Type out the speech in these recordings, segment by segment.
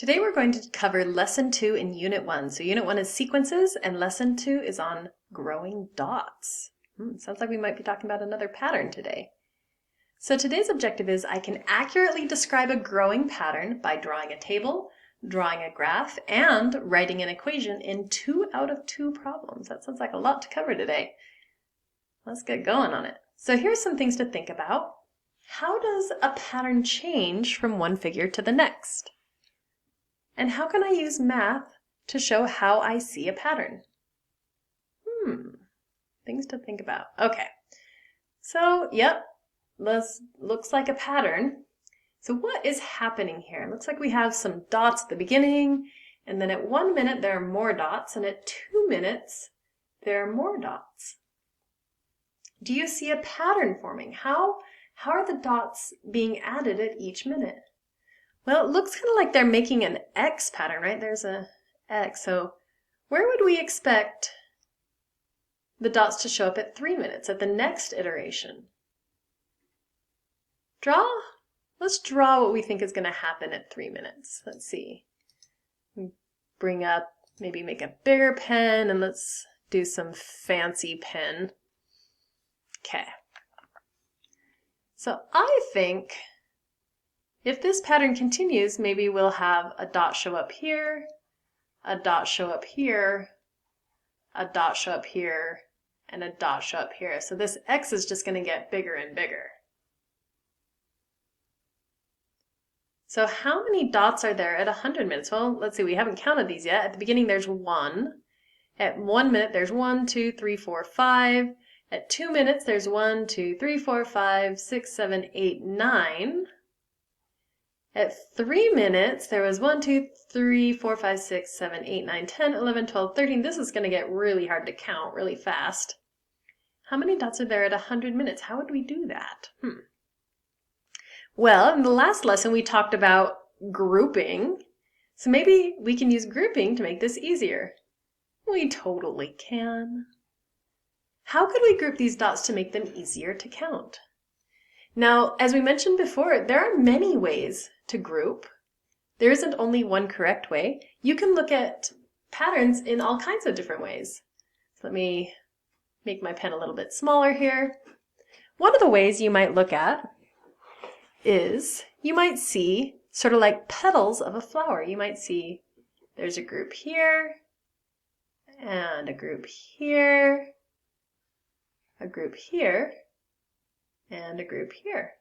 Today we're going to cover Lesson 2 in Unit 1. So Unit 1 is sequences and Lesson 2 is on growing dots. Sounds like we might be talking about another pattern today. So today's objective is I can accurately describe a growing pattern by drawing a table, drawing a graph, and writing an equation in 2 out of 2 problems. That sounds like a lot to cover today. Let's get going on it. So here's some things to think about. How does a pattern change from one figure to the next? And how can I use math to show how I see a pattern? Things to think about. Okay, so yep, this looks like a pattern. So what is happening here? It looks like we have some dots at the beginning, and then at 1 minute there are more dots, and at 2 minutes there are more dots. Do you see a pattern forming? How are the dots being added at each minute? Well, it looks kind of like they're making an X pattern, right? There's a X. So where would we expect the dots to show up at 3 minutes, at the next iteration? Let's draw what we think is going to happen at 3 minutes. Let's see. Bring up, maybe make a bigger pen, and let's do some fancy pen. Okay. So I think if this pattern continues, maybe we'll have a dot show up here, a dot show up here, a dot show up here, and a dot show up here. So this X is just going to get bigger and bigger. So how many dots are there at 100 minutes? Well, let's see, we haven't counted these yet. At the beginning there's 1. At 1 minute there's 1, 2, 3, 4, 5. At 2 minutes there's 1, 2, 3, 4, 5, 6, 7, 8, 9. At 3 minutes, there was 1, 2, 3, 4, 5, 6, 7, 8, 9, 10, 11, 12, 13. This is going to get really hard to count really fast. How many dots are there at 100 minutes? How would we do that? Well, in the last lesson, we talked about grouping. So maybe we can use grouping to make this easier. We totally can. How could we group these dots to make them easier to count? Now, as we mentioned before, there are many ways to group. There isn't only one correct way. You can look at patterns in all kinds of different ways. So let me make my pen a little bit smaller here. One of the ways you might look at is you might see sort of like petals of a flower. You might see there's a group here, and a group here, a group here, and a group here.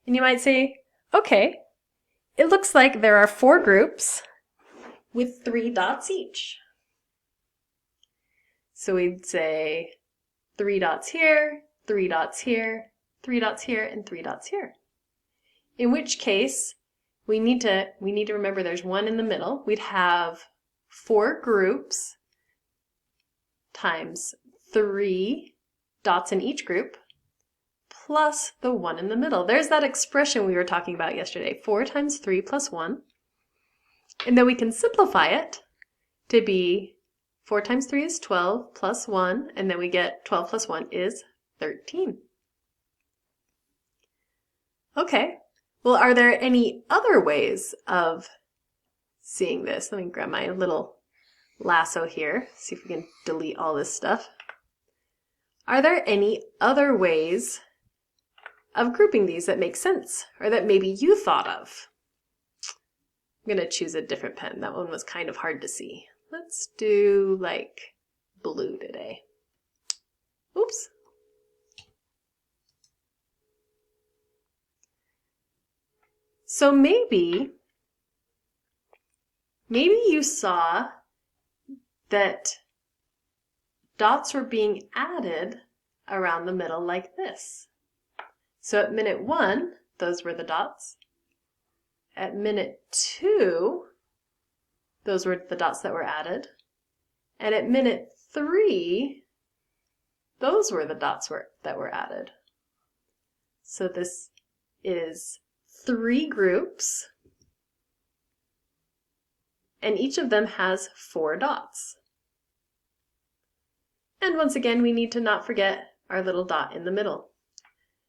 And you might say, okay, it looks like there are 4 groups with 3 dots each. So we'd say 3 dots here, 3 dots here, 3 dots here, and 3 dots here. In which case, we need to remember there's 1 in the middle. We'd have 4 groups times 3 dots in each group, plus the 1 in the middle. There's that expression we were talking about yesterday, 4 times 3 plus 1. And then we can simplify it to be 4 times 3 is 12 plus 1, and then we get 12 plus 1 is 13. Okay, well, are there any other ways of seeing this? Let me grab my little lasso here, see if we can delete all this stuff. Are there any other ways of grouping these that make sense, or that maybe you thought of? I'm going to choose a different pen. That one was kind of hard to see. Let's do like blue today. Oops. So maybe you saw that dots were being added around the middle like this. So at minute 1, those were the dots. At minute 2, those were the dots that were added. And at minute 3, those were the dots that were added. So this is 3 groups, and each of them has 4 dots. And once again, we need to not forget our little dot in the middle.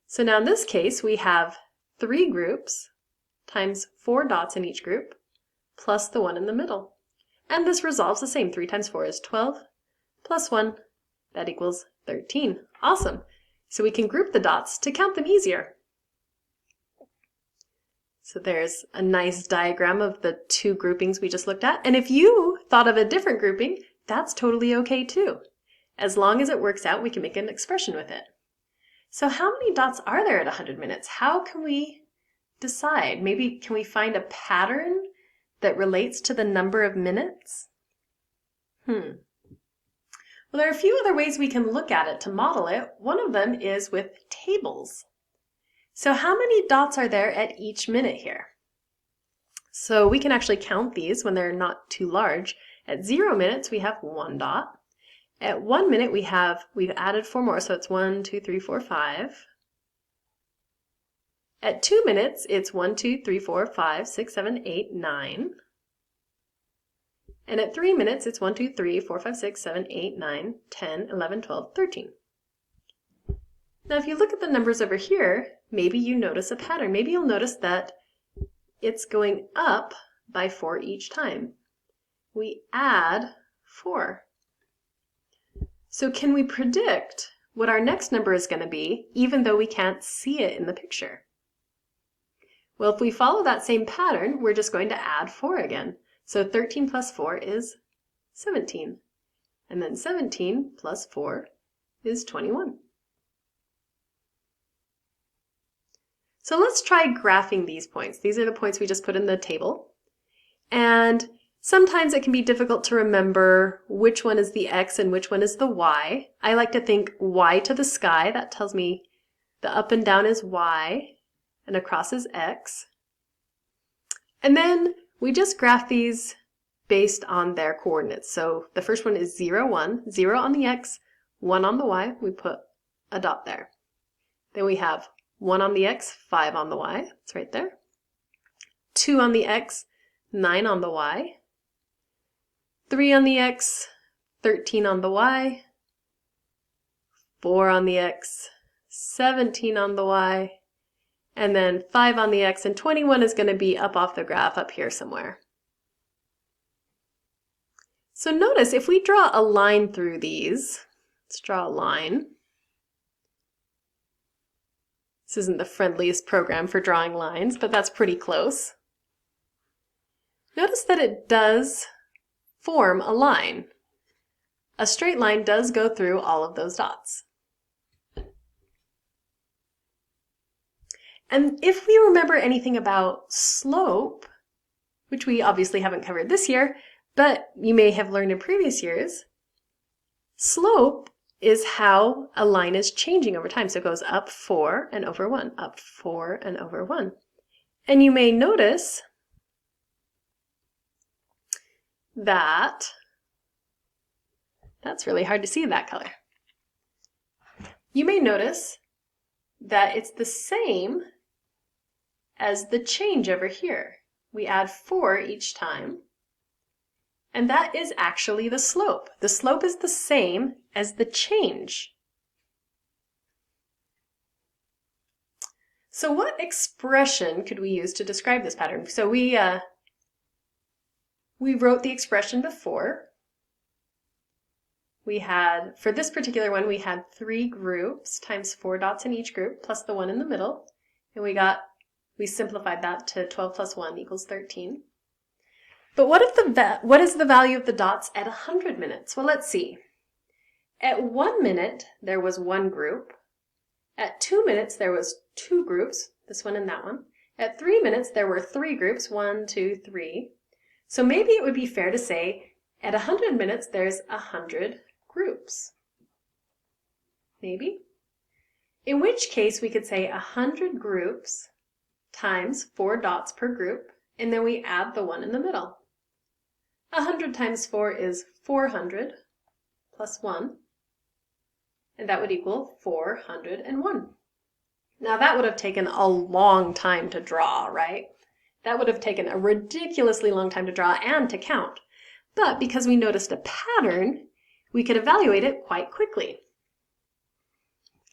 So now in this case, we have 3 groups times 4 dots in each group, plus the 1 in the middle. And this resolves the same. 3 times 4 is 12, plus 1, that equals 13. Awesome. So we can group the dots to count them easier. So there's a nice diagram of the two groupings we just looked at. And if you thought of a different grouping, that's totally okay too. As long as it works out, we can make an expression with it. So how many dots are there at 100 minutes? How can we decide? Maybe can we find a pattern that relates to the number of minutes? Well, there are a few other ways we can look at it to model it. One of them is with tables. So how many dots are there at each minute here? So we can actually count these when they're not too large. At 0 minutes, we have 1 dot. At 1 minute, we've added 4 more, so it's 1, 2, 3, 4, 5. At 2 minutes, it's 1, 2, 3, 4, 5, 6, 7, 8, 9. And at 3 minutes, it's 1, 2, 3, 4, 5, 6, 7, 8, 9, 10, 11, 12, 13. Now, if you look at the numbers over here, maybe you notice a pattern. Maybe you'll notice that it's going up by 4 each time. We add 4. So can we predict what our next number is going to be, even though we can't see it in the picture? Well, if we follow that same pattern, we're just going to add 4 again. So 13 plus 4 is 17. And then 17 plus 4 is 21. So let's try graphing these points. These are the points we just put in the table. And sometimes it can be difficult to remember which one is the x and which one is the y. I like to think y to the sky. That tells me the up and down is y and across is x. And then we just graph these based on their coordinates. So the first one is 0, 1, 0 on the x, 1 on the y. We put a dot there. Then we have 1 on the x, 5 on the y, it's right there. 2 on the x, 9 on the y. 3 on the x, 13 on the y. 4 on the x, 17 on the y. And then 5 on the x, and 21 is going to be up off the graph up here somewhere. So notice if we draw a line through these, let's draw a line. This isn't the friendliest program for drawing lines, but that's pretty close. Notice that it does form a line. A straight line does go through all of those dots. And if we remember anything about slope, which we obviously haven't covered this year, but you may have learned in previous years, slope is how a line is changing over time. So it goes up 4 and over 1, up 4 and over 1. And you may notice that, that's really hard to see that color. You may notice that it's the same as the change over here. We add 4 each time. And that is actually the slope. The slope is the same as the change. So what expression could we use to describe this pattern? So we wrote the expression before. We had, for this particular one, we had 3 groups times 4 dots in each group plus the 1 in the middle. And we simplified that to 12 plus 1 equals 13. But what is the value of the dots at 100 minutes? Well, let's see. At 1 minute, there was 1 group. At 2 minutes, there was 2 groups, this one and that one. At 3 minutes, there were 3 groups, 1, 2, 3. So maybe it would be fair to say at 100 minutes, there's 100 groups. Maybe. In which case, we could say 100 groups times 4 dots per group, and then we add the 1 in the middle. 100 times 4 is 400 plus 1, and that would equal 401. Now that would have taken a long time to draw, right? That would have taken a ridiculously long time to draw and to count. But because we noticed a pattern, we could evaluate it quite quickly.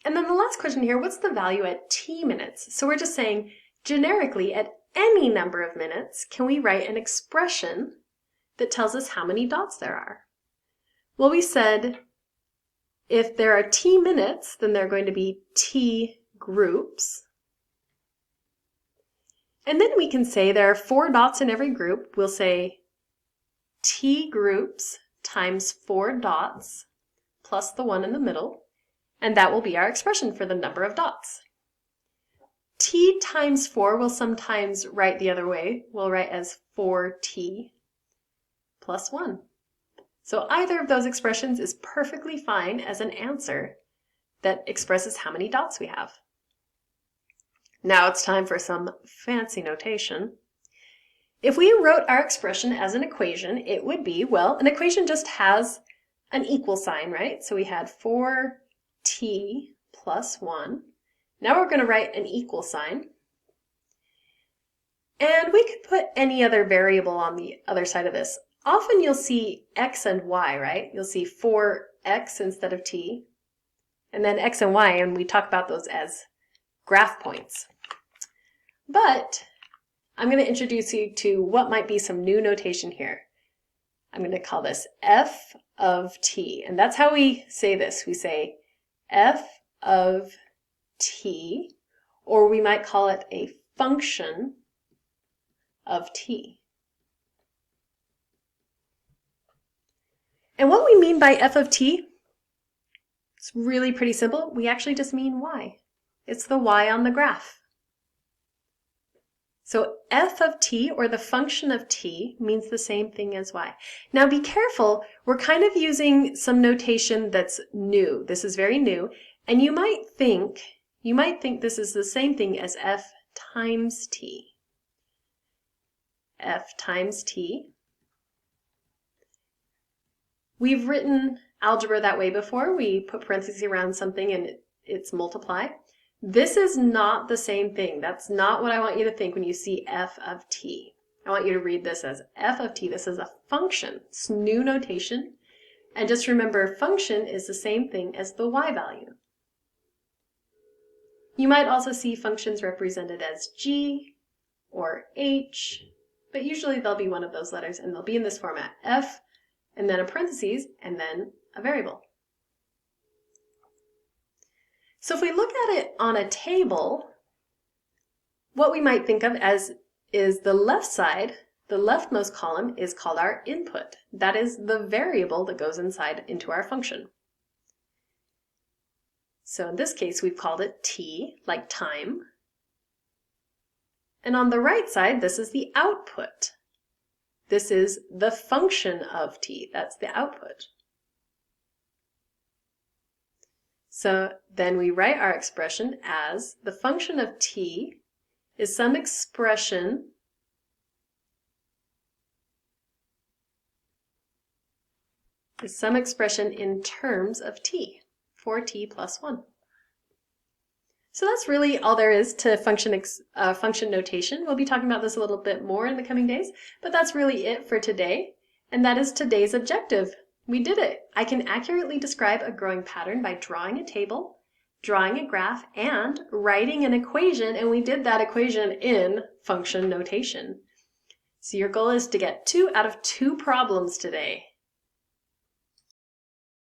And then the last question here, what's the value at t minutes? So we're just saying generically at any number of minutes can we write an expression that tells us how many dots there are? Well, we said if there are t minutes, then there are going to be t groups. And then we can say there are 4 dots in every group. We'll say t groups times 4 dots plus the 1 in the middle, and that will be our expression for the number of dots. T times 4 we'll sometimes write the other way. We'll write as 4t plus 1. So either of those expressions is perfectly fine as an answer that expresses how many dots we have. Now it's time for some fancy notation. If we wrote our expression as an equation, it would be, well, an equation just has an equal sign, right? So we had 4t plus 1. Now we're going to write an equal sign. And we could put any other variable on the other side of this. Often you'll see x and y, right? You'll see 4x instead of t, and then x and y, and we talk about those as graph points. But I'm going to introduce you to what might be some new notation here. I'm going to call this f of t, and that's how we say this. We say f of t, or we might call it a function of t. And what we mean by f of t, it's really pretty simple. We actually just mean y. It's the y on the graph. So f of t, or the function of t, means the same thing as y. Now be careful, we're kind of using some notation that's new. This is very new, and you might think this is the same thing as f times t. F times t. We've written algebra that way before. We put parentheses around something and it's multiply. This is not the same thing. That's not what I want you to think when you see f of t. I want you to read this as f of t. This is a function. It's new notation. And just remember, function is the same thing as the y value. You might also see functions represented as g or h, but usually they'll be one of those letters, and they'll be in this format: f, and then a parentheses, and then a variable. So if we look at it on a table, what we might think of as is the left side, the leftmost column, is called our input. That is the variable that goes inside into our function. So in this case, we've called it t, like time. And on the right side, this is the output. This is the function of t. That's the output. So then we write our expression as the function of t is some expression in terms of t, 4t plus 1. So that's really all there is to function notation. We'll be talking about this a little bit more in the coming days, but that's really it for today. And that is today's objective. We did it. I can accurately describe a growing pattern by drawing a table, drawing a graph, and writing an equation, and we did that equation in function notation. So your goal is to get 2 out of 2 problems today.